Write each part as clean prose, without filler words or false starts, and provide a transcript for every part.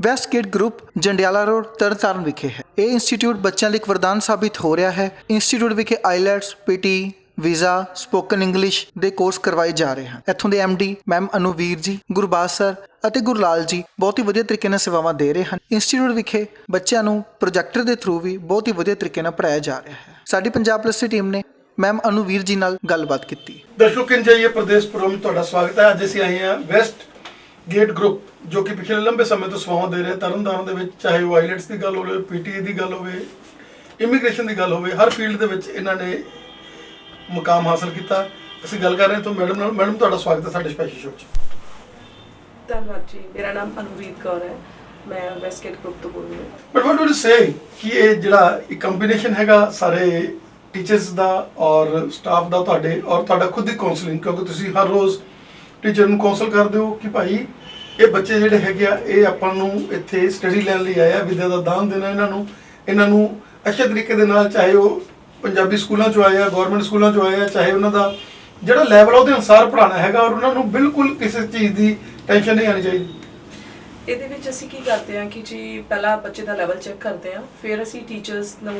ਵੈਸਟਗੇਟ group Jandiala road Tarn Taran ਵਿਖੇ ਹੈ। ਇਹ ਇੰਸਟੀਚਿਊਟ ਬੱਚਿਆਂ ਲਈ ਇੱਕ ਵਰਦਾਨ ਸਾਬਿਤ ਹੋ ਰਿਹਾ ਹੈ। ਇੰਸਟੀਚਿਊਟ ਵਿਖੇ IELTS, PT, visa, spoken English ਦੇ ਕੋਰਸ ਕਰਵਾਏ ਜਾ ਰਹੇ ਹਨ। ਇੱਥੋਂ ਦੇ ਐਮਡੀ ਮੈਮ ਅਨੁਵੀਰ ਜੀ, ਗੁਰਬਾਜ ਸਰ ਅਤੇ ਗੁਰਲਾਲ ਜੀ ਬਹੁਤ ਹੀ ਵਧੀਆ ਤਰੀਕੇ ਨਾਲ ਸੇਵਾਵਾਂ ਦੇ ਰਹੇ ਹਨ। ਇੰਸਟੀਚਿਊਟ ਵਿਖੇ ਬੱਚਿਆਂ ਨੂੰ ਪ੍ਰੋਜੈਕਟਰ ਦੇ ਥਰੂ ਵੀ ਬਹੁਤ ਹੀ ਵਧੀਆ ਤਰੀਕੇ ਨਾਲ ਪੜ੍ਹਾਇਆ ਜਾ ਰਿਹਾ ਹੈ। ਸਾਡੀ ਪੰਜਾਬ ਪਲੱਸ ਦੀ ਟੀਮ ਨੇ ਮੈਮ ਅਨੁਵੀਰ ਜੀ ਨਾਲ ਗੱਲਬਾਤ ਕੀਤੀ। ਦਰਸ਼ਕੋ ਕਿੰਜੇ ਪ੍ਰਦੇਸ਼ ਪ੍ਰੋਗਰਾਮ ਤੁਹਾਡਾ ਸਵਾਗਤ ਹੈ। ਅੱਜ ਅਸੀਂ ਆਏ ਹਾਂ ਵੈਸਟ ਗੇਟ ਗਰੁੱਪ ਜੋ ਕਿ ਪਿਛਲੇ ਲੰਬੇ ਸਮੇਂ ਤੋਂ ਸੇਵਾਵਾਂ ਦੇ ਰਿਹਾ ਤਰਨਤਾਰਨ ਦੇ ਵਿੱਚ, ਚਾਹੇ ਉਹ ਆਈਲੈਟਸ ਦੀ ਗੱਲ ਹੋਵੇ, ਪੀਟੀ ਦੀ ਗੱਲ ਹੋਵੇ, ਇਮੀਗ੍ਰੇਸ਼ਨ ਦੀ ਗੱਲ ਹੋਵੇ, ਹਰ ਫੀਲਡ ਦੇ ਵਿੱਚ ਇਹਨਾਂ ਨੇ ਮੁਕਾਮ ਹਾਸਲ ਕੀਤਾ। ਅਸੀਂ ਗੱਲ ਕਰ ਰਹੇ ਹਾਂ ਤਾਂ ਮੈਡਮ ਨਾਲ। ਮੈਡਮ ਤੁਹਾਡਾ ਸਵਾਗਤ ਹੈ ਸਾਡੇ ਸਪੈਸ਼ਲ ਸ਼ੋਅ 'ਚ। ਧੰਨਵਾਦ ਜੀ। ਮੇਰਾ ਨਾਮ ਅਨੁਵੀਰ ਕੌਰ ਹੈ, ਮੈਂ ਵੈਸਟਗੇਟ ਗਰੁੱਪ ਤੋਂ ਬੋਲ ਰਹੀ ਹਾਂ। But what wood you say ਕਿ ਇਹ ਜਿਹੜਾ ਇੱਕ ਕੰਬੀਨੇਸ਼ਨ ਹੈਗਾ ਸਾਰੇ ਟੀਚਰਸ ਦਾ ਔਰ ਸਟਾਫ ਦਾ ਤੁਹਾਡਾ ਖੁਦ ਦੀ ਕਾਉਂਸਲਿੰਗ, ਕਿਉਂਕਿ ਤੁਸੀਂ ਹਰ ਰੋਜ਼ ਟੀਚਰ ਨੂੰ ਕਾਉਂਸਲ ਕਰਦੇ ਹੋ ਕਿ ਭਾਈ ਇਹ ਬੱਚੇ ਜਿਹੜੇ ਹੈਗੇ ਆ ਇਹ ਆਪਾਂ ਨੂੰ ਇੱਥੇ ਸਟੱਡੀ ਲੈਣ ਲਈ ਆਏ ਆ, ਵਿਦਿਆ ਦਾ ਦਾਨ ਦੇਣਾ ਇਹਨਾਂ ਨੂੰ ਅੱਛੇ ਤਰੀਕੇ ਦੇ ਨਾਲ, ਚਾਹੇ ਉਹ ਪੰਜਾਬੀ ਸਕੂਲਾਂ 'ਚੋਂ ਆਏ ਆ, ਗੌਰਮੈਂਟ ਸਕੂਲਾਂ 'ਚੋਂ ਆਏ ਆ, ਚਾਹੇ ਉਹਨਾਂ ਦਾ ਜਿਹੜਾ ਲੈਵਲ ਉਹਦੇ ਅਨੁਸਾਰ ਪੜ੍ਹਾਉਣਾ ਹੈਗਾ ਔਰ ਉਹਨਾਂ ਨੂੰ ਬਿਲਕੁਲ ਕਿਸੇ ਚੀਜ਼ ਦੀ ਟੈਨਸ਼ਨ ਨਹੀਂ ਆਉਣੀ ਚਾਹੀਦੀ। ਇਹਦੇ ਵਿੱਚ ਅਸੀਂ ਕੀ ਕਰਦੇ ਹਾਂ ਕਿ ਜੀ ਪਹਿਲਾਂ ਬੱਚੇ ਦਾ ਲੈਵਲ ਚੈੱਕ ਕਰਦੇ ਹਾਂ, ਫਿਰ ਅਸੀਂ ਟੀਚਰਸ ਨੂੰ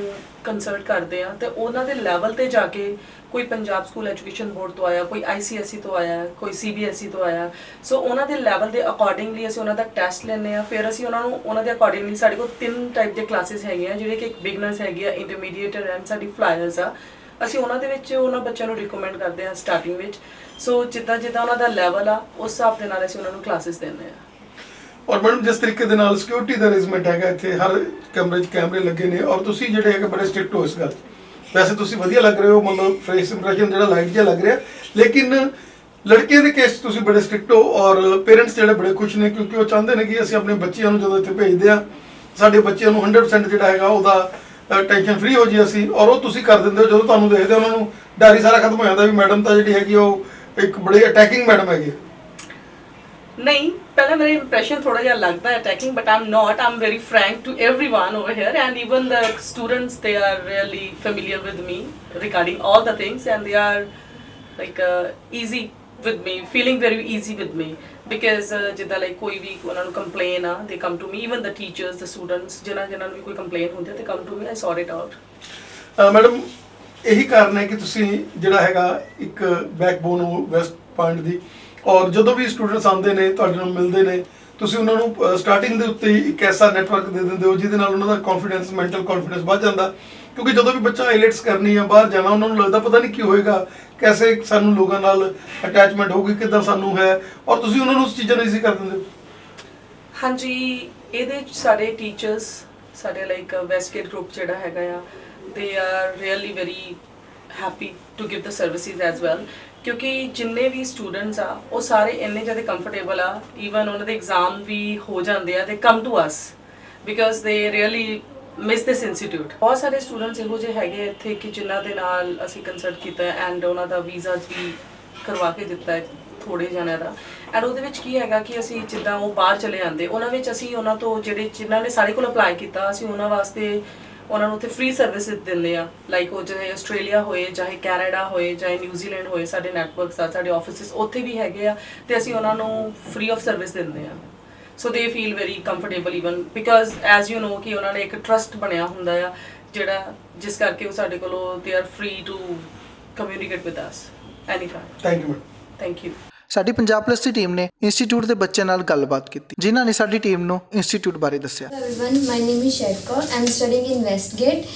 ਕੰਸਲਟ ਕਰਦੇ ਹਾਂ ਤੇ ਉਹਨਾਂ ਦੇ ਲੈਵਲ ਤੇ ਜਾ ਕੇ ਕੋਈ ਪੰਜਾਬ ਸਕੂਲ ਐਜੂਕੇਸ਼ਨ ਬੋਰਡ ਤੋਂ ਆਇਆ, ਕੋਈ ICSE ਤੋਂ ਆਇਆ, ਕੋਈ CBSE ਤੋਂ ਆਇਆ, ਸੋ ਉਹਨਾਂ ਦੇ ਲੈਵਲ ਦੇ ਅਕੋਰਡਿੰਗਲੀ ਅਸੀਂ ਉਹਨਾਂ ਦਾ ਟੈਸਟ ਲੈਂਦੇ ਹਾਂ। ਫਿਰ ਅਸੀਂ ਉਹਨਾਂ ਨੂੰ ਉਹਨਾਂ ਦੇ ਅਕੋਰਡਿੰਗਲੀ, ਸਾਡੇ ਕੋਲ 3 ਟਾਈਪ ਦੇ ਕਲਾਸਿਸ ਹੈਗੇ ਆ, ਜਿਹੜੇ ਕਿ ਇੱਕ ਬਿਗਨਰਸ ਹੈਗੀ ਆ, ਇੰਟਰਮੀਡੀਏਟ ਐਂਡ ਸਾਡੀ ਫਲਾਇਰਸ ਆ। ਅਸੀਂ ਉਹਨਾਂ ਦੇ ਵਿੱਚ ਉਹਨਾਂ ਬੱਚਿਆਂ ਨੂੰ ਰਿਕਮੈਂਡ ਕਰਦੇ ਹਾਂ ਸਟਾਰਟਿੰਗ ਵਿੱਚ। ਸੋ ਜਿੱਦਾਂ ਉਹਨਾਂ ਦਾ ਲੈਵਲ ਆ ਉਸ ਹਿਸਾਬ ਦੇ ਨਾਲ ਅਸੀਂ ਉਹਨਾਂ ਨੂੰ ਕਲਾਸਿਸ ਦਿੰਦੇ ਹਾਂ। ਔਰ ਮੈਡਮ ਜਿਸ ਤਰੀਕੇ ਦੇ ਨਾਲ ਸਿਕਿਉਰਿਟੀ ਦਾ ਅਰੇਂਜਮੈਂਟ ਹੈਗਾ, ਇੱਥੇ ਹਰ ਕਮਰੇ 'ਚ ਕੈਮਰੇ ਲੱਗੇ ਨੇ ਔਰ ਤੁਸੀਂ ਜਿਹੜੇ ਹੈਗੇ ਬੜੇ ਸਟ੍ਰਿਕਟ ਹੋ ਇਸ ਗੱਲ। ਵੈਸੇ ਤੁਸੀਂ ਵਧੀਆ ਲੱਗ ਰਹੇ ਹੋ, ਮਤਲਬ ਫੇਸ ਇੰਪ੍ਰੈਸ਼ਨ ਜਿਹੜਾ ਲਾਈਟ ਜਿਹਾ ਲੱਗ ਰਿਹਾ, ਲੇਕਿਨ ਲੜਕੀਆਂ ਦੇ ਕੇਸ 'ਚ ਤੁਸੀਂ ਬੜੇ ਸਟ੍ਰਿਕਟ ਹੋ ਔਰ ਪੇਰੈਂਟਸ ਜਿਹੜੇ ਬੜੇ ਖੁਸ਼ ਨੇ, ਕਿਉਂਕਿ ਉਹ ਚਾਹੁੰਦੇ ਨੇ ਕਿ ਅਸੀਂ ਆਪਣੇ ਬੱਚਿਆਂ ਨੂੰ ਜਦੋਂ ਇੱਥੇ ਭੇਜਦੇ ਹਾਂ ਸਾਡੇ ਬੱਚਿਆਂ ਨੂੰ 100% ਜਿਹੜਾ ਹੈਗਾ ਉਹਦਾ ਟੈਨਸ਼ਨ ਫ੍ਰੀ ਹੋ ਜੀ ਅਸੀਂ, ਔਰ ਉਹ ਤੁਸੀਂ ਕਰ ਦਿੰਦੇ ਹੋ। ਜਦੋਂ ਤੁਹਾਨੂੰ ਦੇਖਦੇ ਉਹਨਾਂ ਨੂੰ ਡਰ ਹੀ ਸਾਰਾ ਖਤਮ ਹੋ ਜਾਂਦਾ ਵੀ ਮੈਡਮ ਤਾਂ ਜਿਹੜੀ ਹੈਗੀ ਉਹ ਇੱਕ ਬੜੀ ਅਟੈਕਿੰਗ ਮੈਡਮ ਹੈਗੀ। ਨਹੀਂ, ਪਹਿਲਾਂ ਮੇਰਾ ਇੰਪ੍ਰੈਸ਼ਨ ਥੋੜਾ ਜਿਹਾ ਲੱਗਦਾ ਹੈ attacking, but I'm not. I'm very frank to everyone over here, and even the students, they are really familiar with me regarding all the things, and they are like easy with me, feeling very easy with me, because ਜਿੱਦਾਂ like ਕੋਈ ਵੀ ਉਹਨਾਂ ਨੂੰ complain ਆ, they come to me, even the teachers, the students, ਜਿਨ੍ਹਾਂ ਨੂੰ ਵੀ ਕੋਈ complain ਹੁੰਦੀ ਹੈ, they come to me, I sort it out। Madam ਇਹੀ ਕਾਰਨ ਹੈ ਕਿ ਤੁਸੀਂ ਜਿਹੜਾ ਹੈਗਾ ਇੱਕ ਬੈਕਬੋਨ ਹੋ ਵੈਸਟ ਪੁਆਇੰਟ ਦੀ, ਔਰ ਜਦੋਂ ਵੀ ਸਟੂਡੈਂਟਸ ਆਉਂਦੇ ਨੇ ਤੁਹਾਡੇ ਨਾਲ ਮਿਲਦੇ ਨੇ, ਤੁਸੀਂ ਉਹਨਾਂ ਨੂੰ ਸਟਾਰਟਿੰਗ ਦੇ ਉੱਤੇ ਇੱਕ ਐਸਾ ਨੈਟਵਰਕ ਦੇ ਦਿੰਦੇ ਹੋ ਜਿਹਦੇ ਨਾਲ ਉਹਨਾਂ ਦਾ ਕੌਨਫੀਡੈਂਸ, ਮੈਂਟਲ ਕੌਨਫੀਡੈਂਸ ਵੱਧ ਜਾਂਦਾ। ਕਿਉਂਕਿ ਜਦੋਂ ਵੀ ਬੱਚਾ ਆਈਲੈਟਸ ਕਰਨੀ ਆ, ਬਾਹਰ ਜਾਣਾ, ਉਹਨਾਂ ਨੂੰ ਲੱਗਦਾ ਪਤਾ ਨਹੀਂ ਕੀ ਹੋਏਗਾ, ਕੈਸੇ ਸਾਨੂੰ ਲੋਕਾਂ ਨਾਲ ਅਟੈਚਮੈਂਟ ਹੋਊਗੀ, ਕਿੱਦਾਂ ਸਾਨੂੰ ਹੈ, ਔਰ ਤੁਸੀਂ ਉਹਨਾਂ ਨੂੰ ਉਸ ਚੀਜ਼ਾਂ ਨੂੰ ਈਜ਼ੀ ਕਰ ਦਿੰਦੇ ਹੋ। ਹਾਂਜੀ, ਇਹਦੇ ਸਾਡੇ ਟੀਚਰਸ, ਸਾਡੇ ਲਾਈਕ ਵੈਸਟਗੇਟ ਗਰੁੱਪ ਜਿਹੜਾ ਹੈਗਾ ਆ, they are really very happy to give the services as well, ਕਿਉਂਕਿ ਜਿੰਨੇ ਵੀ ਸਟੂਡੈਂਟਸ ਆ ਉਹ ਸਾਰੇ ਇੰਨੇ ਜ਼ਿਆਦਾ ਕੰਫਰਟੇਬਲ ਆ, ਈਵਨ ਉਹਨਾਂ ਦੇ ਐਗਜ਼ਾਮ ਵੀ ਹੋ ਜਾਂਦੇ ਆ, they come to us because they really miss this institute। ਬਹੁਤ ਸਾਰੇ ਸਟੂਡੈਂਟਸ ਇਹੋ ਜਿਹੇ ਹੈਗੇ ਇੱਥੇ ਕਿ ਜਿਨ੍ਹਾਂ ਦੇ ਨਾਲ ਅਸੀਂ ਕੰਸਲਟ ਕੀਤਾ ਐਂਡ ਉਹਨਾਂ ਦਾ ਵੀਜ਼ਾ ਵੀ ਕਰਵਾ ਕੇ ਦਿੱਤਾ ਹੈ ਥੋੜ੍ਹੇ ਜਣਿਆਂ ਦਾ। ਐਂਡ ਉਹਦੇ ਵਿੱਚ ਕੀ ਹੈਗਾ ਕਿ ਅਸੀਂ ਜਿੱਦਾਂ ਉਹ ਬਾਹਰ ਚਲੇ ਜਾਂਦੇ, ਉਹਨਾਂ ਵਿੱਚ ਅਸੀਂ ਉਹਨਾਂ ਤੋਂ ਜਿਨ੍ਹਾਂ ਨੇ ਸਾਡੇ ਕੋਲ ਅਪਲਾਈ ਕੀਤਾ, ਅਸੀਂ ਉਹਨਾਂ ਵਾਸਤੇ ਉਹਨਾਂ ਨੂੰ ਉੱਥੇ ਫ੍ਰੀ ਸਰਵਿਸ ਦਿੰਦੇ ਆ। ਲਾਈਕ ਉਹ ਚਾਹੇ ਆਸਟ੍ਰੇਲੀਆ ਹੋਏ, ਚਾਹੇ ਕੈਨੇਡਾ ਹੋਏ, ਚਾਹੇ ਨਿਊਜ਼ੀਲੈਂਡ ਹੋਏ, ਸਾਡੇ ਨੈਟਵਰਕਸ ਆ, ਸਾਡੇ ਆਫਿਸਿਸ ਉੱਥੇ ਵੀ ਹੈਗੇ ਆ, ਤੇ ਅਸੀਂ ਉਹਨਾਂ ਨੂੰ ਫ੍ਰੀ ਆਫ ਸਰਵਿਸ ਦਿੰਦੇ ਆ। ਸੋ ਦੇ feel very comfortable even because as you know ਕਿ ਉਹਨਾਂ ਨੇ ਇੱਕ ਟਰਸਟ ਬਣਿਆ ਹੁੰਦਾ ਆ, ਜਿਹੜਾ ਜਿਸ ਕਰਕੇ ਉਹ ਸਾਡੇ ਕੋਲੋਂ they are free to communicate with us any time. Thank you ma'am. Thank you. ਸਾਡੀ ਪੰਜਾਬ ਪਲੱਸ ਦੀ ਟੀਮ ਨੇ ਇੰਸਟੀਚਿਊਟ ਦੇ ਬੱਚਿਆਂ ਨਾਲ ਗੱਲਬਾਤ ਕੀਤੀ, ਜਿਨ੍ਹਾਂ ਨੇ ਸਾਡੀ ਟੀਮ ਨੂੰ ਇੰਸਟੀਚਿਊਟ ਬਾਰੇ ਦੱਸਿਆ। Hello everyone, my name is Shaikor. I'm studying in Westgate.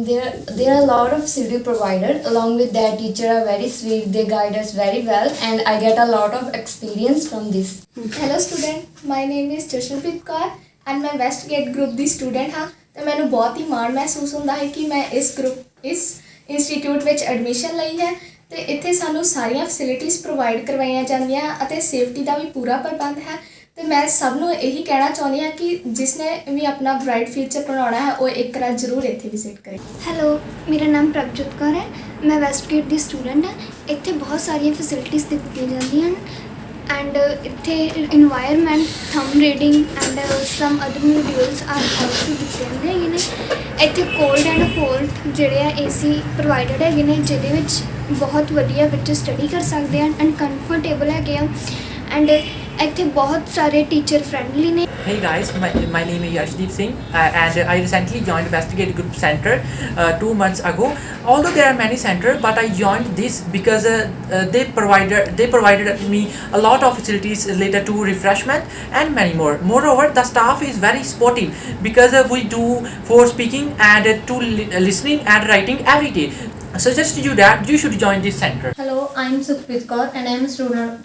There are a lot of studio providers. Along with that, teachers are very sweet. They guide us very well, and I get a lot of experience from this. Hello student, my name is Jashanpreet Kaur and मैं Westgate group ਦੀ student ਹਾਂ ਤੇ ਮੈਨੂੰ ਬਹੁਤ ਹੀ ਮਾਣ ਮਹਿਸੂਸ ਹੁੰਦਾ ਹੈ ਕਿ ਮੈਂ ਇਸ ਇੰਸਟੀਚਿਊਟ ਵਿੱਚ ਐਡਮਿਸ਼ਨ ਲਈ ਹੈ ਤੇ ਇੱਥੇ ਸਾਨੂੰ ਸਾਰੀਆਂ ਫੈਸਿਲਿਟੀਜ਼ ਪ੍ਰੋਵਾਈਡ ਕਰਵਾਈਆਂ ਜਾਂਦੀਆਂ ਅਤੇ ਸੇਫਟੀ ਦਾ ਵੀ ਪੂਰਾ ਪ੍ਰਬੰਧ ਹੈ। ਤੇ ਮੈਂ ਸਭ ਨੂੰ ਇਹੀ ਕਹਿਣਾ ਚਾਹੁੰਦੀ ਹਾਂ ਕਿ ਜਿਸਨੇ ਵੀ ਆਪਣਾ ਬ੍ਰਾਈਟ ਫਿਊਚਰ ਬਣਾਉਣਾ ਹੈ ਉਹ ਇੱਕ ਵਾਰ ਜ਼ਰੂਰ ਇੱਥੇ ਵਿਜ਼ਿਟ ਕਰੇ। ਹੈਲੋ, ਮੇਰਾ ਨਾਮ ਪ੍ਰਭਜੋਤ ਕੌਰ ਹੈ, ਮੈਂ ਵੈਸਟਗੇਟ ਦੀ ਸਟੂਡੈਂਟ ਹਾਂ। ਇੱਥੇ ਬਹੁਤ ਸਾਰੀਆਂ ਫੈਸਿਲਿਟੀਜ਼ ਦਿੱਤੀਆਂ ਜਾਂਦੀਆਂ ਹਨ ਐਂਡ ਇੱਥੇ environment, thumb reading and sum other modules are also ਦਿੱਤੇ ਜਾਂਦੇ ਹੈਗੇ ਨੇ। ਇੱਥੇ ਕੋਲਡ ਐਂਡ ਹੋਟ ਜਿਹੜੇ ਆ AC ਪ੍ਰੋਵਾਈਡਡ ਹੈਗੇ ਨੇ, ਜਿਹਦੇ ਵਿੱਚ ਬਹੁਤ ਵਧੀਆ ਬੱਚੇ ਸਟੱਡੀ ਕਰ ਸਕਦੇ ਹਨ ਐਂਡ ਕੰਫਰਟੇਬਲ ਹੈਗੇ ਆ। ਐਂਡ ਇੱਥੇ ਬਹੁਤ ਸਾਰੇ ਟੀਚਰ ਫ੍ਰੈਂਡਲੀ ਨੇ। Hey guys, my name is Yashdeep Singh and I recently joined Westgate Group Center 2 months ago. Although there are many centers, but I joined this because they provided me a lot of facilities related to refreshment and many more. Moreover, the staff is very supportive because we do for speaking and to listening and writing every day. I suggest you that you should join this center. Hello, I'm Sukhpreet Kaur and I'm a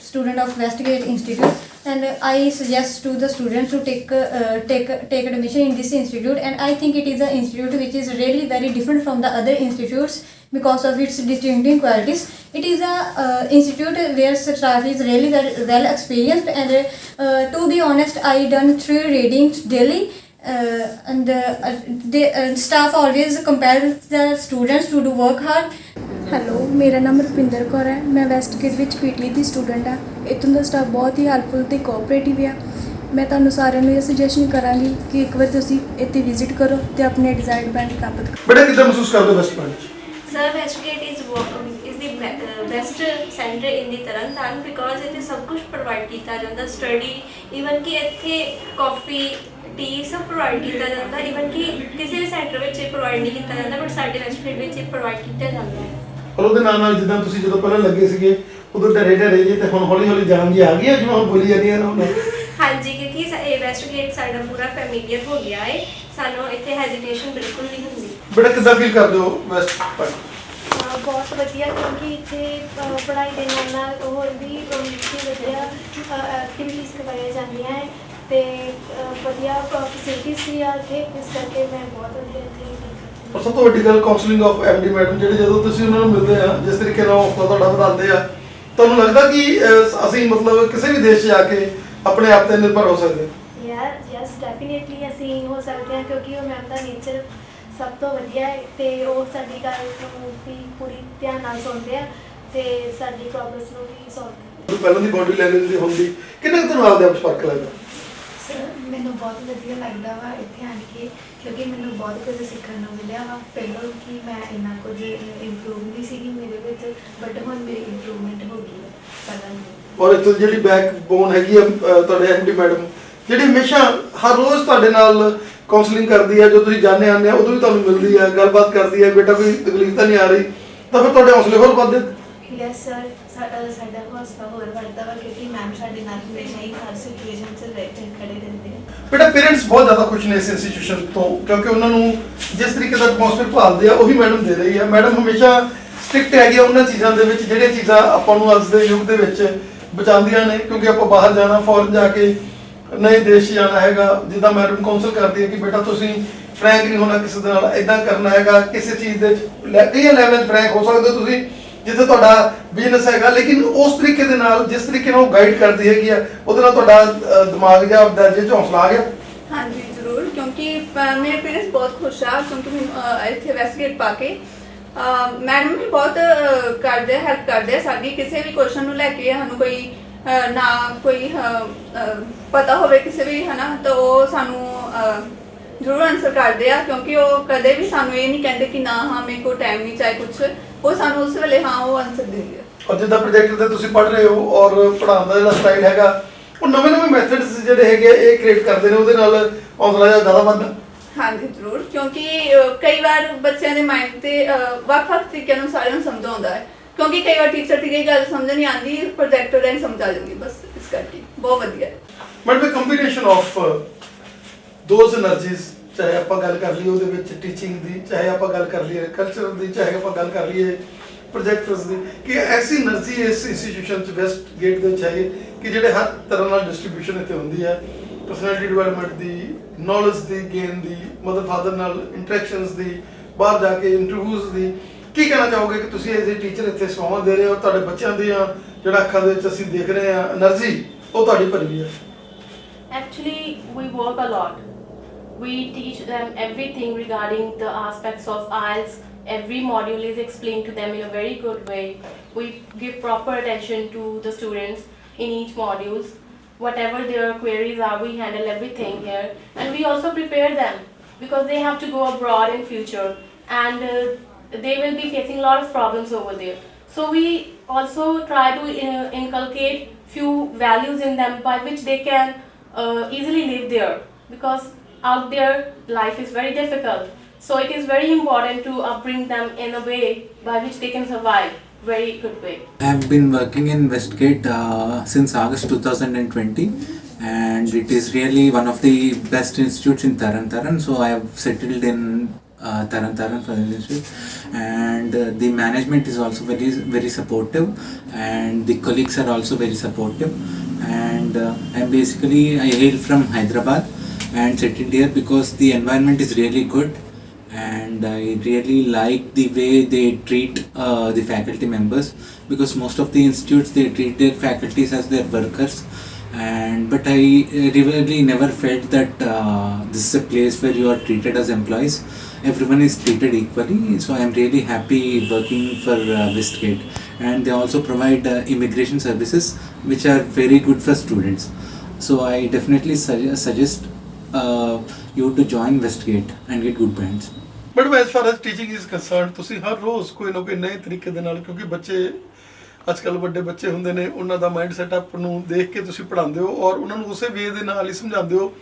student of Westgate Institute, and I suggest to the students to take admission in this institute, and I think it is an institute which is really very different from the other institutes because of its distinctive qualities. It is a institute where staff is really very well experienced, and to be honest, I done 3 readings daily. The staff always compels the students to do work hard. Hello, ਮੇਰਾ ਨਾਮ ਰੁਪਿੰਦਰ ਕੌਰ ਹੈ। ਮੈਂ ਵੈਸਟਗੇਟ ਵਿੱਚ PT ਦੀ student ਹਾਂ। ਇੱਥੋਂ ਦਾ staff ਬਹੁਤ ਹੀ helpful ਅਤੇ cooperative ਆ। ਮੈਂ ਤੁਹਾਨੂੰ ਸਾਰਿਆਂ ਨੂੰ ਇਹ ਸੁਜੈਸ਼ਨ ਕਰਾਂਗੀ ਕਿ ਇੱਕ ਵਾਰ ਤੁਸੀਂ ਇੱਥੇ ਵਿਜ਼ਿਟ ਕਰੋ ਅਤੇ ਆਪਣੇ ਡਿਜ਼ਾਇਰਡ ਬੈਂਡ ਪ੍ਰਾਪਤ ਕਰੋ। ਬੇਟਾ ਕਿੱਦਾਂ ਮਹਿਸੂਸ ਕਰਦੇ ਹੋ ਵੈਸਟ ਪੁਆਇੰਟ 'ਚ? Sir, Westgate is the best center in the Tarntaran because ਇੱਥੇ ਸਭ ਕੁਝ ਪ੍ਰੋਵਾਈਡ ਕੀਤਾ ਜਾਂਦਾ, ਸਟੱਡੀ ਈਵਨ ਕਿ ਇੱਥੇ ਕਾਫੀ ਟੀ ਸਭ ਪ੍ਰੋਵਾਈਡ ਕੀਤਾ ਜਾਂਦਾ, ਈਵਨ ਕਿ ਕਿਸੇ ਵੀ ਸੈਂਟਰ ਵਿੱਚ ਇਹ ਪ੍ਰੋਵਾਈਡ ਨਹੀਂ ਕੀਤਾ ਜਾਂਦਾ, ਬਟ ਸਾਡੇ ਵੈਸਟਗੇਟ ਵਿੱਚ ਇਹ ਪ੍ਰੋਵਾਈਡ ਕੀਤਾ ਜਾਂਦਾ ਹੈ। ਪਰ ਉਹਦੇ ਨਾਲ ਜਿੱਦਾਂ ਤੁਸੀਂ ਜਦੋਂ ਪਹਿਲਾਂ ਲੱਗੇ ਸੀਗੇ ਉਦੋਂ ਡਰੇ ਜੇ ਤੇ ਹੁਣ ਹੌਲੀ ਹੌਲੀ ਜਾਣ ਜੀ ਆ ਗਈ ਆ ਜਿਵੇਂ ਹੁਣ ਬੋਲੀ ਜਾਂਦੀਆਂ ਨੇ ਹੁਣ? ਹਾਂਜੀ, ਕਿਉਂਕਿ ਇਹ ਵੈਸਟਗੇਟ ਸਾਡਾ ਪੂਰਾ ਫੈਮੀਲੀਅਰ ਹੋ ਗਿਆ ਹੈ, ਸਾਨੂੰ ਇੱਥੇ ਹੈਜ਼ਿਟੇਸ਼ਨ ਬਿਲਕੁਲ ਨਹੀਂ ਹੁੰਦੀ। ਬੇਟਾ ਕਿੱਦਾਂ ਫੀਲ ਕਰਦੇ ਹੋ ਵੈਸਟ ਪੁਆਇੰਟ? ਬਹੁਤ ਵਧੀਆ, ਕਿਉਂਕਿ ਇੱਥੇ ਪੜ੍ਹਾਈ ਦੇ ਨਾਲ ਹੋਰ ਵੀ ਵਧੀਆ ਐਕਟੀਵਿਟੀਜ਼ ਕਰਵਾਈਆਂ ਜਾਂਦੀਆਂ ਹੈ ਅਤੇ ਵਧੀਆ ਫੈਸਿਲਿਟੀਜ਼ ਵੀ ਆ ਇੱਥੇ, ਇਸ ਕਰਕੇ ਮੈਂ ਬਹੁਤ ਵਧੀਆ ਇੱਥੇ। ਪਰ ਸਭ ਤੋਂ ਵੱਡੀ ਗੱਲ ਕਾਉਂਸਲਿੰਗ ਆਫ ਐਮਡੀ ਮੈਡਮ, ਜਿਹੜੇ ਜਦੋਂ ਤੁਸੀਂ ਉਹਨਾਂ ਨੂੰ ਮਿਲਦੇ ਆ ਜਿਸ ਤਰੀਕੇ ਨਾਲ ਹੌਸਲਾ ਤੁਹਾਡਾ ਵਧਾਉਂਦੇ ਆ, ਤੁਹਾਨੂੰ ਲੱਗਦਾ ਕਿ ਅਸੀਂ ਮਤਲਬ ਕਿਸੇ ਵੀ ਦੇਸ਼ 'ਚ ਜਾ ਕੇ ਆਪਣੇ ਆਪ 'ਤੇ ਨਿਰਭਰ ਹੋ ਸਕਦੇ? ਯੈਸ ਡੈਫੀਨੇਟਲੀ ਅਸੀਂ ਹੋ ਸਕਦੇ ਹਾਂ, ਕਿਉਂਕਿ ਉਹ ਮੈਮ ਦਾ ਨੇਚਰ ਸਭ ਤੋਂ ਵਧੀਆ ਹੈ ਅਤੇ ਉਹ ਸਾਡੀ ਗੱਲ ਨੂੰ ਵੀ ਪੂਰੀ ਧਿਆਨ ਨਾਲ ਸੁਣਦੇ ਆ ਅਤੇ ਸਾਡੀ ਪ੍ਰੋਬਲਮਸ ਨੂੰ ਵੀ ਸੋਲਵ ਕਰਦੇ ਆ। ਪਹਿਲਾਂ ਦੀ ਬਾਡੀ ਲੈਂਗੁਏਜ ਦੀ ਹੁੰਦੀ ਕਿੰਨਾ ਕੁ ਤੁਹਾਨੂੰ ਆਪਦੇ ਆਪ 'ਚ ਫਰਕ ਲੱਗਦਾ? ਸਰ, ਮੈਨੂੰ ਬਹੁਤ ਵਧੀਆ ਲੱਗਦਾ ਵਾ ਇੱਥੇ ਆਣ ਕੇ, ਕਿਉਂਕਿ ਮੈਨੂੰ ਬਹੁਤ ਕੁਝ ਸਿੱਖਣ ਨੂੰ ਮਿਲਿਆ ਵਾ। ਪਹਿਲਾਂ ਕਿ ਮੈਂ ਇੰਨਾ ਕੁਝ ਇੰਪਰੂਵ ਨਹੀਂ ਸੀਗੀ ਮੇਰੇ ਵਿੱਚ, ਬਟ ਹੁਣ ਮੇਰੀ ਇੰਪਰੂਵਮੈਂਟ ਹੋ ਗਈ ਹੈ ਪਹਿਲਾਂ ਨਾਲੋਂ। ਔਰ ਇੱਥੇ ਜਿਹੜੀ ਬੈਕ ਬੋਨ ਹੈਗੀ ਆ ਤੁਹਾਡੇ ਐਮਡੀ ਮੈਡਮ, ਜਿਹੜੀ ਹਮੇਸ਼ਾ ਹਰ ਰੋਜ਼ ਤੁਹਾਡੇ ਨਾਲ ਕਾਉਂਸਲਿੰਗ ਕਰਦੀ ਹੈ, ਜੋ ਤੁਸੀਂ ਜਾਣੇ ਆਉਂਦੇ ਆ ਉਦੋਂ ਵੀ ਤੁਹਾਨੂੰ ਮਿਲਦੀ ਹੈ, ਗੱਲਬਾਤ ਕਰਦੀ ਹੈ, ਬੇਟਾ ਕੋਈ ਤਕਲੀਫ ਤਾਂ ਨਹੀਂ ਆ ਰਹੀ, ਤਾਂ ਫਿਰ ਤੁਹਾਡੇ ਹੌਸਲੇ ਹੋਰ ਵੱਧਦੇ? ਯੈਸ ਸਰ, ਸਾਡਾ ਹੌਸਲਾ ਹੋਰ ਵੱਧਦਾ ਵਾ, ਕਿਉਂਕਿ ਮੈਮ ਸਾਡੇ ਨਾਲ ਹਮੇਸ਼ਾ ਹੀ ਹਰ ਸਿਚੁਏਸ਼ਨ 'ਚ ਖੜੇ ਰਹਿੰਦੇ ਆ। ਬੇਟਾ ਪੇਰੈਂਟਸ ਬਹੁਤ ਜ਼ਿਆਦਾ ਖੁਸ਼ ਨੇ ਇਸ ਇੰਸਟੀਟਿਊਸ਼ਨ ਤੋਂ, ਕਿਉਂਕਿ ਉਹਨਾਂ ਨੂੰ ਜਿਸ ਤਰੀਕੇ ਦਾ ਐਟਮੋਸਫੇਅਰ ਭਾਲਦੇ ਆ ਉਹੀ ਮੈਡਮ ਦੇ ਰਹੀ ਹੈ। ਮੈਡਮ ਹਮੇਸ਼ਾ ਸਟ੍ਰਿਕਟ ਹੈਗੀ ਆ ਉਹਨਾਂ ਚੀਜ਼ਾਂ ਦੇ ਵਿੱਚ ਜਿਹੜੀਆਂ ਚੀਜ਼ਾਂ ਆਪਾਂ ਨੂੰ ਅੱਜ ਦੇ ਯੁੱਗ ਦੇ ਵਿੱਚ ਬਚਾਉਂਦੀਆਂ ਨੇ, ਕਿਉਂਕਿ ਆਪਾਂ ਬਾਹਰ ਜਾਣਾ, ਫੋਰਨ ਜਾ ਕੇ ਨਵੇਂ ਦੇਸ਼ 'ਚ ਜਾਣਾ ਹੈਗਾ। ਜਿੱਦਾਂ ਮੈਡਮ ਕਾਉਂਸਲ ਕਰਦੀ ਹੈ ਕਿ ਬੇਟਾ ਤੁਸੀਂ ਫਰੈਂਕ ਨਹੀਂ ਹੋਣਾ ਕਿਸੇ ਦੇ ਨਾਲ, ਇੱਦਾਂ ਕਰਨਾ ਹੈਗਾ, ਕਿਸੇ ਚੀਜ਼ ਦੇ ਕਈ ਲੈਵਲ 'ਤੇ ਫਰੈਂਕ ਹੋ ਸਕਦੇ ਹੋ ਤੁਸੀਂ ਜਿੱਥੇ ਤੁਹਾਡਾ ਬਿਜ਼ਨਸ ਹੈਗਾ, ਲੇਕਿਨ ਉਸ ਤਰੀਕੇ ਦੇ ਨਾਲ ਜਿਸ ਤਰੀਕੇ ਨਾਲ ਉਹ ਗਾਈਡ ਕਰਦੀ ਹੈਗੀ ਆ ਉਹਦੇ ਨਾਲ ਤੁਹਾਡਾ ਦਿਮਾਗ ਜਾਂ ਦਰਜੇ 'ਚ ਹੌਸਲਾ ਆ ਗਿਆ? ਹਾਂਜੀ ਜ਼ਰੂਰ, ਕਿਉਂਕਿ ਮੇਰੇ ਪੇਰੈਂਟਸ ਬਹੁਤ ਖੁਸ਼ ਆ, ਕਿਉਂਕਿ ਮੈਨੂੰ ਇੱਥੇ ਵੈਸਟਗੇਟ ਪਾ ਕੇ ਮੈਡਮ ਵੀ ਬਹੁਤ ਹੈਲਪ ਕਰਦੇ ਆ ਸਾਡੀ, ਕਿਸੇ ਵੀ ਕੁਐਸਚਨ ਨੂੰ ਲੈ ਕੇ ਸਾਨੂੰ ਕੋਈ ਨਾ ਕੋਈ ਪਤਾ ਹੋਵੇ ਕਿਸੇ ਵੀ ਹੈ ਨਾ, ਤਾਂ ਉਹ ਸਾਨੂੰ ਜ਼ਰੂਰ ਆਨਸਰ ਕਰਦੇ ਆ, ਕਿਉਂਕਿ ਉਹ ਕਦੇ ਵੀ ਸਾਨੂੰ ਇਹ ਨਹੀਂ ਕਹਿੰਦੇ ਕਿ ਨਾ ਹਾਂ ਮੇਰੇ ਕੋਲ ਟਾਈਮ ਨਹੀਂ, ਚਾਹੇ ਕੁਛ, ਉਹ ਸਾਨੂੰ ਉਸ ਵੇਲੇ ਹਾਂ ਉਹ ਆਨਸਰ ਦਿੰਦੇ ਆ। ਔਰ ਜਿੱਦਾਂ ਪ੍ਰੋਜੈਕਟ ਤੇ ਤੁਸੀਂ ਪੜ੍ਹ ਰਹੇ ਹੋ ਔਰ ਪੜ੍ਹਾਉਣ ਦਾ ਜਿਹੜਾ ਸਟਾਈਲ ਹੈਗਾ, ਉਹ ਨਵੇਂ ਮੈਥਡਸ ਜਿਹੜੇ ਹੈਗੇ ਇਹ ਕ੍ਰੀਏਟ ਕਰਦੇ ਨੇ, ਉਹਦੇ ਨਾਲ ਹੌਸਲਾ ਜ਼ਿਆਦਾ ਵੱਧਦਾ? ਹਾਂਜੀ ਜ਼ਰੂਰ, ਕਿਉਂਕਿ ਕਈ ਵਾਰ ਬੱਚਿਆਂ ਦੇ ਮਾਈਂਡ ਤੇ ਵੱਖ-ਵੱਖ ਤਰੀਕਿਆਂ ਨਾਲ ਸਾਰਿਆਂ ਨੂੰ ਸਮਝ ਆਉਂਦਾ ਹੈ, ਕਿਉਂਕਿ ਕਈ ਵਾਰ ਟੀਚਰ ਦੀ ਗੱਲ ਸਮਝ ਨਹੀਂ ਆਉਂਦੀ, ਪ੍ਰੋਜੈਕਟਰ ਰਾਹੀਂ ਸਮਝ ਆ ਜਾਂਦੀ, ਬਸ ਇਸ ਕਰਕੇ ਬਹੁਤ ਵਧੀਆ ਹੈ। Madam combination of those energies, ਚਾਹੇ ਆਪਾਂ ਗੱਲ ਕਰ ਲਈਏ ਉਹਦੇ ਵਿੱਚ ਟੀਚਿੰਗ ਦੀ, ਚਾਹੇ ਆਪਾਂ ਗੱਲ ਕਰ ਲਈਏ ਕਲਚਰ ਦੀ, ਚਾਹੇ ਆਪਾਂ ਗੱਲ ਕਰ ਲਈਏ ਪ੍ਰੋਜੈਕਟਰਸ ਦੀ, ਕਿ ਐਸੀ એનર્ਜੀ ਇਸ ਇੰਸਟੀਟਿਊਸ਼ਨ 'ਚ ਵੈਸਟਗੇਟ ਦੇ ਵਿੱਚ ਹੈਗੀ ਕਿ ਜਿਹੜੇ ਹਰ ਤਰ੍ਹਾਂ ਨਾਲ ਡਿਸਟ੍ਰੀਬਿਊਸ਼ਨ ਇੱਥੇ ਹੁੰਦੀ ਹੈ, ਪਰਸਨੈਲਿਟੀ ਡਿਵੈਲਪਮੈਂਟ ਦੀ, ਨੌਲੇਜ ਦੀ ਗੇਨ ਦੀ, ਮਦਰ ਫਾਦਰ ਨਾਲ ਇੰਟਰੈਕਸ਼ਨਸ ਦੀ, ਬਾਹਰ ਜਾ ਕੇ ਇੰਟਰਵਿਊਜ਼ ਦੀ। ਕੀ ਕਹਿਣਾ ਚਾਹੋਗੇ ਕਿ ਤੁਸੀਂ ਐਜ਼ ਏ ਟੀਚਰ ਇੱਥੇ ਸੇਵਾਵਾਂ ਦੇ ਰਹੇ ਹੋ, ਤੁਹਾਡੇ ਬੱਚਿਆਂ ਦੀਆਂ ਜਿਹੜਾ ਅੱਖਾਂ ਦੇ ਵਿੱਚ ਅਸੀਂ ਦੇਖ ਰਹੇ ਹਾਂ એનર્ਜੀ, ਉਹ ਤੁਹਾਡੀ ਭਰੀ ਹੈ? Actually, we work a lot. We teach them everything regarding the aspects of IELTS. Every module is explained to them in a very good way. We give proper attention to the students in each modules. Whatever their queries are, we handle everything here. And we also prepare them because they have to go abroad in future, and they will be facing a lot of problems over there. So we also try to inculcate few values in them by which they can easily live there, because out there life is very difficult. So it is very important to upbring them in a way by which they can survive very good way. I have been working in Westgate since August 2020, and it is really one of the best institutes in Taran Taran. So I have settled in Taran Taran for the institute, and the management is also very supportive, and the colleagues are also very supportive. And I hail from Hyderabad and settled here because the environment is really good, and I really like the way they treat the faculty members, because most of the institutes they treat their faculties as their workers, but I really never felt that this is a place where you are treated as employees. Everyone is treated equally, so I am really happy working for Westgate. And they also provide immigration services which are very good for students, so I definitely suggest you to join Westgate and get good bands. Madam as for as teaching is concern ਤੁਸੀਂ ਹਰ ਰੋਜ਼ ਕੋਈ ਨਾ ਕੋਈ ਨਵੇਂ ਤਰੀਕੇ ਦੇ ਨਾਲ, ਕਿਉਂਕਿ ਬੱਚੇ ਅੱਜ ਕੱਲ੍ਹ ਵੱਡੇ ਬੱਚੇ ਹੁੰਦੇ ਨੇ, ਉਹਨਾਂ ਦਾ ਮਾਈਂਡ ਸੈਟਅਪ ਨੂੰ ਦੇਖ ਕੇ ਤੁਸੀਂ ਪੜ੍ਹਾਉਂਦੇ ਹੋ ਔਰ ਉਹਨਾਂ ਨੂੰ ਉਸੇ ਵੇ ਦੇ ਨਾਲ ਹੀ ਸਮਝਾਉਂਦੇ ਹੋ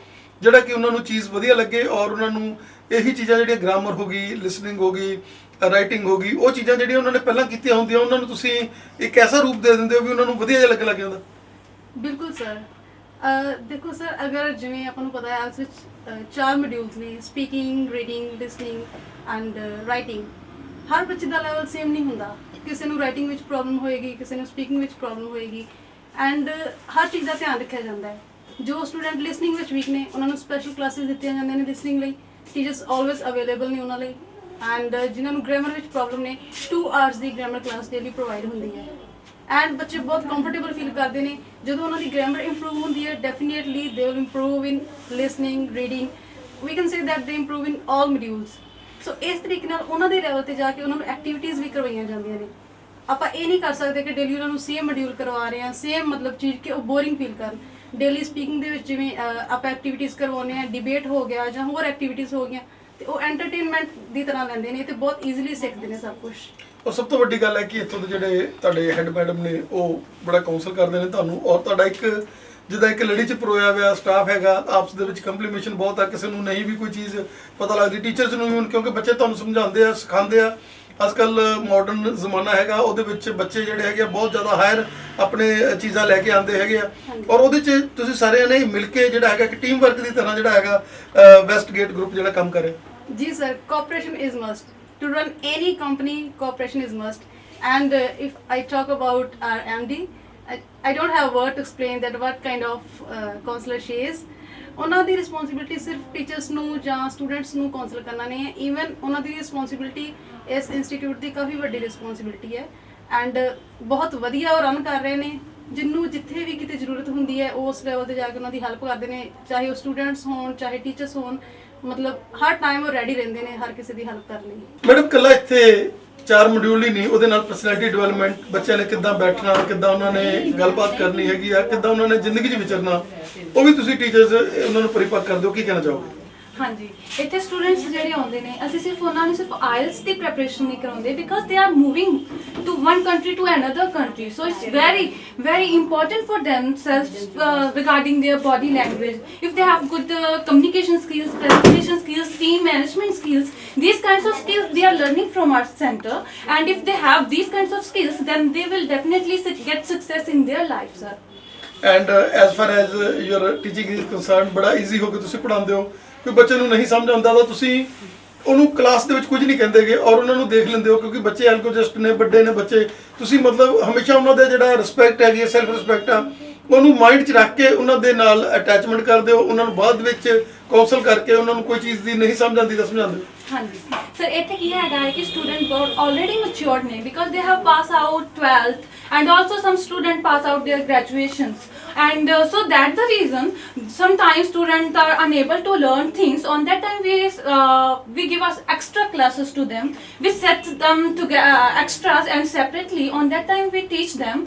ਜਿਹੜਾ ਕਿ ਉਹਨਾਂ ਨੂੰ ਚੀਜ਼ ਵਧੀਆ ਲੱਗੇ, ਔਰ ਉਹਨਾਂ ਨੂੰ ਇਹੀ ਚੀਜ਼ਾਂ ਜਿਹੜੀਆਂ ਗ੍ਰਾਮਰ ਹੋ ਗਈ, ਲਿਸਨਿੰਗ ਹੋ ਗਈ, ਰਾਈਟਿੰਗ ਹੋ ਗਈ, ਉਹ ਚੀਜ਼ਾਂ ਜਿਹੜੀਆਂ ਉਹਨਾਂ ਨੇ ਪਹਿਲਾਂ ਕੀਤੀਆਂ ਹੁੰਦੀਆਂ ਉਹਨਾਂ ਨੂੰ ਤੁਸੀਂ ਇੱਕ ਐਸਾ ਰੂਪ ਦੇ ਦਿੰਦੇ ਹੋ ਵੀ ਉਹਨਾਂ ਨੂੰ ਵਧੀਆ ਜਿਹਾ ਲੱਗਣ ਲੱਗ ਜਾਂਦਾ। ਬਿਲਕੁਲ ਸਰ। ਦੇਖੋ ਸਰ, ਅਗਰ ਜਿਵੇਂ ਆਪਾਂ ਨੂੰ ਪਤਾ ਹੈ ਇਸ ਵਿੱਚ 4 ਮੋਡਿਊਲਸ ਨੇ, speaking, reading, listening and writing. ਹਰ ਬੱਚੇ ਦਾ ਲੈਵਲ ਸੇਮ ਨਹੀਂ ਹੁੰਦਾ, ਕਿਸੇ ਨੂੰ ਰਾਈਟਿੰਗ ਵਿੱਚ ਪ੍ਰੋਬਲਮ ਹੋਏਗੀ, ਕਿਸੇ ਨੂੰ ਸਪੀਕਿੰਗ ਵਿੱਚ ਪ੍ਰੋਬਲਮ ਹੋਏਗੀ, ਐਂਡ ਹਰ ਚੀਜ਼ ਦਾ ਧਿਆਨ ਰੱਖਿਆ ਜਾਂਦਾ ਹੈ। ਜੋ ਸਟੂਡੈਂਟ ਲਿਸਨਿੰਗ ਵਿੱਚ ਵੀਕ ਨੇ ਉਹਨਾਂ ਨੂੰ ਸਪੈਸ਼ਲ ਕਲਾਸਿਸ ਦਿੱਤੀਆਂ ਜਾਂਦੀਆਂ ਨੇ ਲਿਸਨਿੰਗ ਲਈ, ਟੀਚਰਸ ਆਲਵੇਜ਼ ਅਵੇਲੇਬਲ ਨੇ ਉਹਨਾਂ ਲਈ, ਐਂਡ ਜਿਨ੍ਹਾਂ ਨੂੰ ਗ੍ਰਾਮਰ ਵਿੱਚ ਪ੍ਰੋਬਲਮ ਨੇ 2 ਆਵਰਸ ਦੀ ਗ੍ਰਾਮਰ ਕਲਾਸ ਡੇਲੀ ਪ੍ਰੋਵਾਈਡ ਹੁੰਦੀ ਹੈ। ਐਂਡ ਬੱਚੇ ਬਹੁਤ ਕੰਫਰਟੇਬਲ ਫੀਲ ਕਰਦੇ ਨੇ ਜਦੋਂ ਉਹਨਾਂ ਦੀ ਗ੍ਰਾਮਰ ਇੰਪਰੂਵ ਹੁੰਦੀ ਹੈ। Definitely they will improve in listening, reading, we can say that they improve in all modules. So ਇਸ ਤਰੀਕੇ ਨਾਲ ਉਹਨਾਂ ਦੇ ਲੈਵਲ 'ਤੇ ਜਾ ਕੇ ਉਹਨਾਂ ਨੂੰ ਐਕਟੀਵਿਟੀਜ਼ ਵੀ ਕਰਵਾਈਆਂ ਜਾਂਦੀਆਂ ਨੇ। ਆਪਾਂ ਇਹ ਨਹੀਂ ਕਰ ਸਕਦੇ ਕਿ ਡੇਲੀ ਉਹਨਾਂ ਨੂੰ ਸੇਮ ਮੋਡਿਊਲ ਕਰਵਾ ਰਹੇ ਹਾਂ, ਸੇਮ ਮਤਲਬ ਚੀਜ਼ ਕਿ ਉਹ ਬੋਰਿੰਗ ਫੀਲ ਕਰਨ। ਡੇਲੀ ਸਪੀਕਿੰਗ ਦੇ ਵਿੱਚ ਜਿਵੇਂ ਆਪਾਂ ਐਕਟੀਵਿਟੀਜ਼ ਕਰਵਾਉਂਦੇ ਹਾਂ, ਡਿਬੇਟ ਹੋ ਗਿਆ ਜਾਂ ਹੋਰ ਐਕਟੀਵਿਟੀਜ਼ ਹੋ ਗਈਆਂ, ਤੇ ਉਹ ਐਂਟਰਟੇਨਮੈਂਟ ਦੀ ਤਰ੍ਹਾਂ ਲੈਂਦੇ ਨੇ ਤੇ ਬਹੁਤ ਈਜ਼ੀਲੀ ਸਿੱਖਦੇ ਨੇ ਸਭ ਕੁਝ। ਔਰ ਸਭ ਤੋਂ ਵੱਡੀ ਗੱਲ ਹੈ ਕਿ ਇੱਥੋਂ ਦੇ ਜਿਹੜੇ ਤੁਹਾਡੇ ਹੈੱਡ ਮੈਡਮ ਨੇ ਉਹ ਬੜਾ ਕਾਉਂਸਲ ਕਰਦੇ ਨੇ ਤੁਹਾਨੂੰ, ਔਰ ਤੁਹਾਡਾ ਇੱਕ ਜਿੱਦਾਂ ਇੱਕ ਲੜੀ 'ਚ ਪਰੋਇਆ ਹੋਇਆ ਸਟਾਫ ਹੈਗਾ, ਆਪਸ ਦੇ ਵਿੱਚ ਕੰਪਲੀਮੈਂਸ਼ਨ ਬਹੁਤ ਆ। ਕਿਸੇ ਨੂੰ ਨਹੀਂ ਵੀ ਕੋਈ ਚੀਜ਼ ਪਤਾ ਲੱਗਦੀ, ਟੀਚਰਸ ਨੂੰ ਵੀ, ਕਿਉਂਕਿ ਬੱਚੇ ਤੁਹਾਨੂੰ ਸਮਝਾਉਂਦੇ ਆ, ਸਿਖਾਉਂਦੇ ਆ। ਅੱਜ ਕੱਲ੍ਹ ਮਾਡਰਨ ਜ਼ਮਾਨਾ ਹੈਗਾ, ਉਹਦੇ ਵਿੱਚ ਬੱਚੇ ਜਿਹੜੇ ਹੈਗੇ ਆ ਬਹੁਤ ਜ਼ਿਆਦਾ ਹਾਇਰ ਆਪਣੇ ਚੀਜ਼ਾਂ ਲੈ ਕੇ ਆਉਂਦੇ ਹੈਗੇ ਆ, ਔਰ ਉਹਦੇ 'ਚ ਤੁਸੀਂ ਸਾਰਿਆਂ ਨੇ ਮਿਲ ਕੇ ਜਿਹੜਾ ਹੈਗਾ ਕਿ ਟੀਮ ਵਰਕ ਦੀ ਤਰ੍ਹਾਂ ਜਿਹੜਾ ਹੈਗਾ ਵੈਸਟਗੇਟ ਗਰੁੱਪ ਜਿਹੜਾ ਕੰਮ ਕਰ ਰਿਹਾ। ਜੀ sir, cooperation is must to run any company. Cooperation is must, and if I talk about our MD, I don't have a word to explain that what kind of counselor she is. ਉਹਨਾਂ ਦੀ responsibility ਸਿਰਫ teachers ਨੂੰ ਜਾਂ students ਨੂੰ council ਕਰਨਾ ਨਹੀਂ ਹੈ, even ਉਹਨਾਂ ਦੀ responsibility ਇਸ ਇੰਸਟੀਟਿਊਟ ਦੀ ਕਾਫੀ ਵੱਡੀ ਰਿਸਪੌਂਸਿਬਿਲਿਟੀ ਹੈ, ਐਂਡ ਬਹੁਤ ਵਧੀਆ ਉਹ ਰਨ ਕਰ ਰਹੇ ਨੇ। ਜਿਹਨੂੰ ਜਿੱਥੇ ਵੀ ਕਿਤੇ ਜ਼ਰੂਰਤ ਹੁੰਦੀ ਹੈ ਉਸ ਲੈਵਲ 'ਤੇ ਜਾ ਕੇ ਉਹਨਾਂ ਦੀ ਹੈਲਪ ਕਰਦੇ ਨੇ, ਚਾਹੇ ਉਹ ਸਟੂਡੈਂਟਸ ਹੋਣ ਚਾਹੇ ਟੀਚਰਸ ਹੋਣ, ਮਤਲਬ ਹਰ ਟਾਈਮ ਉਹ ਰੈਡੀ ਰਹਿੰਦੇ ਨੇ ਹਰ ਕਿਸੇ ਦੀ ਹੈਲਪ ਕਰਨ ਲਈ। ਮੈਡਮ ਇਕੱਲਾ ਇੱਥੇ 4 ਮੋਡਿਊਲ ਹੀ ਨਹੀਂ, ਉਹਦੇ ਨਾਲ ਪਰਸਨੈਲਿਟੀ ਡਿਵੈਲਪਮੈਂਟ, ਬੱਚਿਆਂ ਨੇ ਕਿੱਦਾਂ ਬੈਠਣਾ, ਕਿੱਦਾਂ ਉਹਨਾਂ ਨੇ ਗੱਲਬਾਤ ਕਰਨੀ ਹੈਗੀ ਆ, ਕਿੱਦਾਂ ਉਹਨਾਂ ਨੇ ਜ਼ਿੰਦਗੀ 'ਚ ਵਿਚਰਨਾ, ਉਹ ਵੀ ਤੁਸੀਂ ਟੀਚਰਸ ਉਹਨਾਂ ਨੂੰ ਪਰਿਪੱਕ ਕਰਦੇ ਹੋ। ਕੀ ਕਹਿਣਾ ਚਾਹੋਗੇ? ਹਾਂਜੀ, ਇੱਥੇ ਸਟੂਡੈਂਟਸ ਜਿਹੜੇ ਆਉਂਦੇ ਨੇ ਅਸੀਂ ਸਿਰਫ ਉਹਨਾਂ ਨੂੰ ਸਿਰਫ ਆਇਲਸ ਦੀ ਪ੍ਰੈਪਰੇਸ਼ਨ ਨਹੀਂ ਕਰਾਉਂਦੇ, because they are moving to one country to another country, so it's very important for themselves regarding their body language. If they have good communication skills, presentation skills, team management skills, these kinds of skills they are learning from our center, and if they have these kinds of skills then they will definitely get success in their life, sir. And as far as your teaching is concerned, ਬੜਾ easy ਹੋ ਕੇ ਤੁਸੀਂ ਪੜ੍ਹਾਉਂਦੇ ਹੋ। ਕੋਈ ਬੱਚੇ ਨੂੰ ਨਹੀਂ ਸਮਝ ਆਉਂਦਾ ਤਾਂ ਤੁਸੀਂ ਉਹਨੂੰ ਕਲਾਸ ਦੇ ਵਿੱਚ ਕੁਝ ਨਹੀਂ ਕਹਿੰਦੇਗੇ ਔਰ ਉਹਨਾਂ ਨੂੰ ਦੇਖ ਲੈਂਦੇ ਹੋ, ਕਿਉਂਕਿ ਬੱਚੇ ਐਲਕੋਜਿਸਟ ਨੇ, ਵੱਡੇ ਨੇ ਬੱਚੇ, ਤੁਸੀਂ ਮਤਲਬ ਹਮੇਸ਼ਾ ਉਹਨਾਂ ਦਾ ਜਿਹੜਾ ਰਿਸਪੈਕਟ ਹੈਗੀ ਹੈ, ਸੈਲਫ ਰਿਸਪੈਕਟ ਆ, ਉਹਨੂੰ ਮਾਈਂਡ 'ਚ ਰੱਖ ਕੇ ਉਹਨਾਂ ਦੇ ਨਾਲ ਅਟੈਚਮੈਂਟ ਕਰਦੇ ਹੋ, ਉਹਨਾਂ ਨੂੰ ਬਾਅਦ ਵਿੱਚ ਕਾਉਂਸਲ ਕਰਕੇ ਉਹਨਾਂ ਨੂੰ ਕੋਈ ਚੀਜ਼ ਦੀ ਨਹੀਂ ਸਮਝ ਆਉਂਦੀ ਤਾਂ ਸਮਝਾਉਂਦੇ ਹੋ। ਹਾਂਜੀ ਸਰ, ਇੱਥੇ ਕੀ ਹੈਗਾ ਹੈ ਕਿ ਸਟੂਡੈਂਟ ਬਹੁਤ ਆਲਰੇਡੀ ਮੈਚੁਰਡ ਨੇ, because they have pass out 12th and also some student pass out their graduations, and so that's the reason sometimes students are unable to learn things. On that time we give us extra classes to them, we set them to extras, and separately on that time we teach them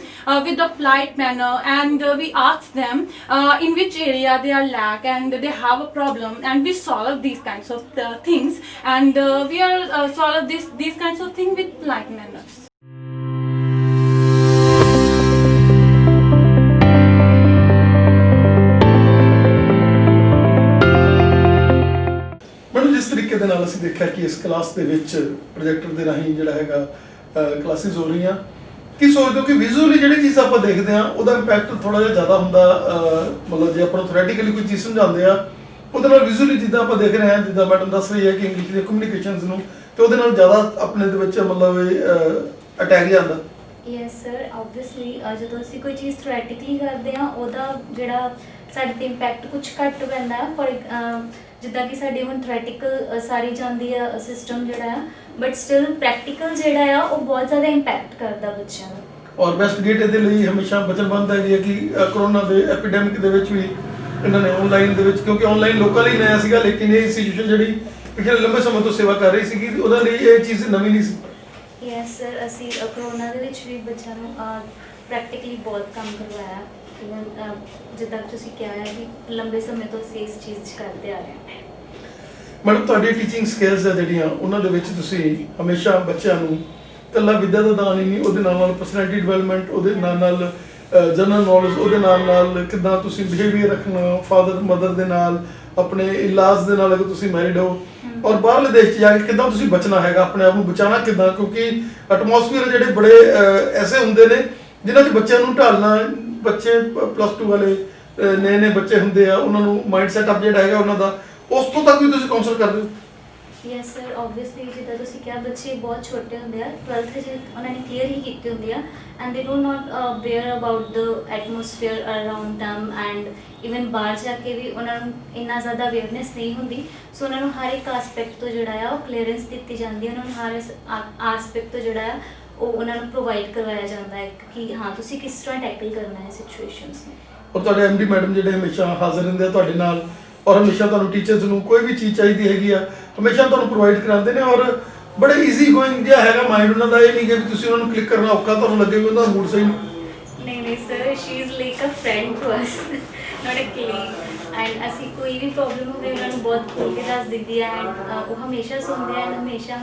with a polite manner, and we ask them in which area they are lack and they have a problem, and we solve these kinds of things, and we are solve these kinds of things with polite manners. ਤਰੀਕੇ ਦੇ ਨਾਲ ਅਸੀਂ ਦੇਖਿਆ ਕਿ ਇਸ class ਦੇ ਵਿੱਚ projector ਦੇ ਰਾਹੀਂ ਜਿਹੜਾ ਹੈਗਾ ਕਲਾਸਿਸ ਹੋ ਰਹੀਆਂ। ਕੀ ਸੋਚਦੇ ਹੋ ਕਿ ਵਿਜ਼ੂਅਲੀ ਜਿਹੜੀ ਚੀਜ਼ ਆਪਾਂ ਦੇਖਦੇ ਹਾਂ ਉਹਦਾ ਇੰਪੈਕਟ ਥੋੜਾ ਜਿਹਾ ਜ਼ਿਆਦਾ ਹੁੰਦਾ, ਮਤਲਬ ਜੇ ਆਪਾਂ ਥਿਓਰੈਟੀਕਲੀ ਕੋਈ ਚੀਜ਼ ਸਮਝਾਉਂਦੇ ਆ ਉਹਦੇ ਨਾਲ ਵਿਜ਼ੂਅਲੀ ਜਿੱਦਾਂ ਆਪਾਂ ਦੇਖ ਰਹੇ ਹਾਂ, ਜਿੱਦਾਂ ਮੈਡਮ ਦੱਸ ਰਹੀ ਹੈ ਕਿ ਇੰਗਲਿਸ਼ ਦੀਆਂ ਕਮਿਊਨੀਕੇਸ਼ਨਸ ਨੂੰ, ਤੇ ਉਹਦੇ ਨਾਲ ਜ਼ਿਆਦਾ ਆਪਣੇ ਦੇ ਵਿੱਚ ਮਤਲਬ ਅਟੈਕ ਜਾਂਦਾ। ਯੈਸ ਸਰ, ਆਬਵੀਅਸਲੀ ਜਦੋਂ ਅਸੀਂ ਕੋਈ ਚੀਜ਼ ਥਿਓਰੈਟਿਕਲੀ ਕਰਦੇ ਹਾਂ ਉਹਦਾ ਜਿਹੜਾ ਸਾਡੇ 'ਤੇ ਇੰਪੈਕਟ ਕੁਝ ਘੱਟ ਪੈਂਦਾ ਹੈ। ਫੋਰ ਜਿੱਦਾਂ ਕਿ ਸਾਡੀ ਹੁਣ ਥਿਓਰੈਟਿਕਲ ਸਾਰੀ ਜਾਂਦੀ ਆ ਸਿਸਟਮ ਜਿਹੜਾ ਆ, ਬਟ ਸਟਿਲ ਪ੍ਰੈਕਟੀਕਲ ਜਿਹੜਾ ਆ ਉਹ ਬਹੁਤ ਜ਼ਿਆਦਾ ਇੰਪੈਕਟ ਕਰਦਾ ਬੱਚਿਆਂ ਨੂੰ। ਔਰ ਵੈਸਟਗੇਟ ਇਹਦੇ ਲਈ ਹਮੇਸ਼ਾ ਵਚਨਬੱਧ ਹੈਗੀ ਹੈ ਕਿ ਕਰੋਨਾ ਦੇ ਐਪੀਡੈਮਿਕ ਦੇ ਵਿੱਚ ਵੀ ਇਹਨਾਂ ਨੇ ਆਨਲਾਈਨ ਦੇ ਵਿੱਚ, ਕਿਉਂਕਿ ਆਨਲਾਈਨ ਲੋਕਾਂ ਲਈ ਨਇਆ ਸੀਗਾ, ਲੇਕਿਨ ਇਹ ਇੰਸਟੀਟਿਊਸ਼ਨ ਜਿਹੜੀ ਪਿਛਲੇ ਲੰਬੇ ਸਮੇਂ ਤੋਂ ਸੇਵਾ ਕਰ ਰਹੀ ਸੀਗੀ ਉਹਦੇ ਲਈ ਇਹ ਚੀਜ਼ ਨਵੀਂ ਨਹੀਂ ਸੀ। ਯੈਸ ਸਰ, ਅਸੀਂ ਕਰੋਨਾ ਦੇ ਵਿੱਚ ਵੀ ਬੱਚਿਆਂ ਨੂੰ ਪ੍ਰੈਕਟੀਕਲੀ ਬਹੁਤ ਕੰਮ ਕਰਵਾਇਆ। ਜਿੱਦਾਂ ਤੁਸੀਂ ਕਿਹਾ ਹੈ ਕਿ ਲੰਬੇ ਸਮੇਂ ਤੋਂ ਅਸੀਂ ਇਸ ਚੀਜ਼ 'ਚ ਕਰਦੇ ਆ ਰਹੇ ਹਾਂ। ਮੈਡਮ ਤੁਹਾਡੀ ਟੀਚਿੰਗ ਸਕਿੱਲਸ ਆ ਜਿਹੜੀਆਂ ਉਹਨਾਂ ਦੇ ਵਿੱਚ ਤੁਸੀਂ ਹਮੇਸ਼ਾ ਬੱਚਿਆਂ ਨੂੰ ਇਕੱਲਾ ਵਿੱਦਿਆ ਦਾ ਦਾਨ ਹੀ ਨਹੀਂ, ਉਹਦੇ ਨਾਲ ਨਾਲ ਪਰਸਨੈਲਿਟੀ ਡਿਵੈਲਪਮੈਂਟ, ਉਹਦੇ ਨਾਲ ਨਾਲ ਜਨਰਲ ਨੌਲੇਜ, ਉਹਦੇ ਨਾਲ ਨਾਲ ਕਿੱਦਾਂ ਤੁਸੀਂ ਬਿਹੇਵੀਅਰ ਰੱਖਣਾ ਫਾਦਰ ਮਦਰ ਦੇ ਨਾਲ, ਆਪਣੇ ਇਲਾਜ ਦੇ ਨਾਲ, ਅਗਰ ਤੁਸੀਂ ਮੈਰਿਡ ਹੋ, ਔਰ ਬਾਹਰਲੇ ਦੇਸ਼ 'ਚ ਜਾ ਕੇ ਕਿੱਦਾਂ ਤੁਸੀਂ ਬਚਣਾ ਹੈਗਾ, ਆਪਣੇ ਆਪ ਨੂੰ ਬਚਾਉਣਾ ਕਿੱਦਾਂ, ਕਿਉਂਕਿ ਐਟਮੋਸਫੀਅਰ ਜਿਹੜੇ ਬੜੇ ਐਸੇ ਹੁੰਦੇ ਨੇ ਜਿਨ੍ਹਾਂ 'ਚ ਬੱਚਿਆਂ ਨੂੰ ਢਾਲਣਾ, ਬੱਚੇ +2 ਵਾਲੇ ਨਏ ਬੱਚੇ ਹੁੰਦੇ ਆ, ਉਹਨਾਂ ਨੂੰ ਮਾਈਂਡ ਸੈਟਅਪ ਜਿਹੜਾ ਹੈਗਾ ਉਹਨਾਂ ਦਾ, ਉਸ ਤੋਂ ਤੱਕ ਵੀ ਤੁਸੀਂ ਕਾਉਂਸਲ ਕਰਦੇ ਹੋ? ਯੈਸ ਸਰ, ਆਬਵੀਅਸਲੀ ਜਿੱਦਾਂ ਤੁਸੀਂ ਕਿਹਾ ਬੱਚੇ ਬਹੁਤ ਛੋਟੇ ਹੁੰਦੇ ਆ, 12th 'ਚ ਉਹਨਾਂ ਨੇ ਕਲੀਅਰ ਹੀ ਕੀਤੀ ਹੁੰਦੀ ਆ, ਐਂਡ ਦੇ do not aware about the atmosphere around them, and even ਬਾਹਰ ਜਾ ਕੇ ਵੀ ਉਹਨਾਂ ਨੂੰ ਇੰਨਾ ਜ਼ਿਆਦਾ ਅਵੇਅਰਨੈਸ ਨਹੀਂ ਹੁੰਦੀ। ਸੋ ਉਹਨਾਂ ਨੂੰ ਹਰ ਇੱਕ ਆਸਪੈਕਟ ਤੋਂ ਜਿਹੜਾ ਆ ਉਹ ਕਲੀਅਰੈਂਸ ਦਿੱਤੀ ਜਾਂਦੀ ਹੈ, ਉਹਨਾਂ ਨੂੰ ਹਰ ਆਸਪੈਕਟ ਤੋਂ ਜਿਹੜਾ ਆ ਉਹ ਉਹਨਾਂ ਨੂੰ ਪ੍ਰੋਵਾਈਡ ਕਰਵਾਇਆ ਜਾਂਦਾ ਹੈ ਕਿ ਹਾਂ ਤੁਸੀਂ ਕਿਸ ਤਰ੍ਹਾਂ ਟੈਕਲ ਕਰਨਾ ਹੈ ਸਿਚੁਏਸ਼ਨਸ ਨੂੰ। ਔਰ ਤੁਹਾਡੇ ਐਮਡੀ ਮੈਡਮ ਜਿਹੜੇ ਹਮੇਸ਼ਾ ਹਾਜ਼ਰ ਰਹਿੰਦੇ ਆ ਤੁਹਾਡੇ ਨਾਲ, ਔਰ ਹਮੇਸ਼ਾ ਤੁਹਾਨੂੰ ਟੀਚਰਸ ਨੂੰ ਕੋਈ ਵੀ ਚੀਜ਼ ਚਾਹੀਦੀ ਹੈਗੀ ਆ ਹਮੇਸ਼ਾ ਤੁਹਾਨੂੰ ਪ੍ਰੋਵਾਈਡ ਕਰਾਉਂਦੇ ਨੇ, ਔਰ ਬੜੇ ਈਜ਼ੀ ਗੋਇੰਗ ਜਿਹਾ ਹੈਗਾ ਮਾਈਂਡ ਉਹਨਾਂ ਦਾ। ਇਹ ਨਹੀਂ ਕਿ ਤੁਸੀਂ ਉਹਨਾਂ ਨੂੰ ਕਲਿੱਕ ਕਰਨਾ ਔਖਾ ਤੁਹਾਨੂੰ ਲੱਗੇ ਵੀ ਉਹਨਾਂ ਦਾ ਮੂਡ ਸਹੀ ਨਹੀਂ ਨਹੀਂ sir, she is like a friend to us, not a colleague, and ਅਸੀਂ ਕੋਈ ਵੀ ਪ੍ਰੋਬਲਮ ਹੋਵੇ ਉਹਨਾਂ ਨੂੰ ਬਹੁਤ ਖੁੱਲ੍ਹ ਕੇ ਦੱਸ ਦਿੰਦੀ ਹੈ, ਐਂਡ ਉਹ ਹਮੇਸ਼ਾ ਸੁਣਦੇ ਹਨ, ਹਮੇਸ਼ਾ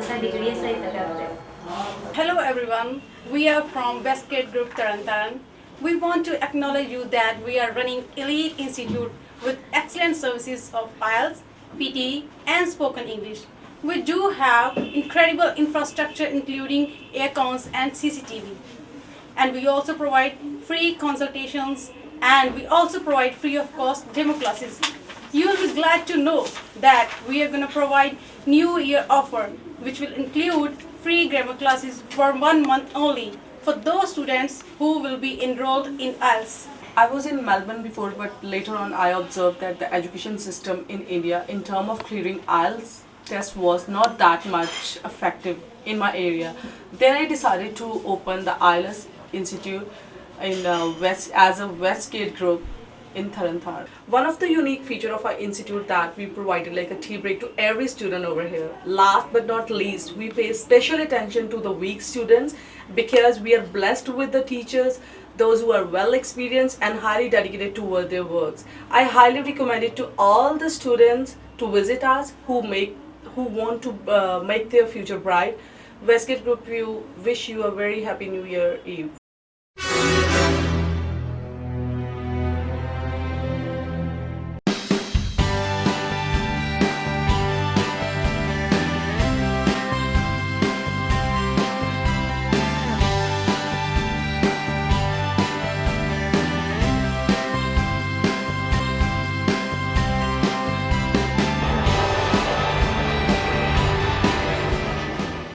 ਸਾਡੀ ਜਿਹੜੀ ਹੈ ਸਹਾਇਤਾ ਕਰਦੇ ਹਨ। Hello everyone, we are from Westgate Group Tarantaran. We want to acknowledge you that we are running elite institute with excellent services of IELTS, PT and spoken English. We do have incredible infrastructure including aircons and CCTV. And we also provide free consultations, and we also provide free of cost demo classes. You will be glad to know that we are going to provide New Year offer which will include free grammar classes for 1 month only for those students who will be enrolled in IELTS. I was in Melbourne before, but later on I observed that the education system in India in terms of clearing IELTS test was not that much effective in my area. Then I decided to open the IELTS Institute in as a Westgate group in Tarantaran. One of the unique feature of our institute that we provided like a tea break to every student over here. Last but not least, we pay special attention to the weak students because we are blessed with the teachers, those who are well experienced and highly dedicated toward their works. I highly recommend it to all the students to visit us who want to make their future bright. Westgate Group, we wish you a very happy New Year Eve.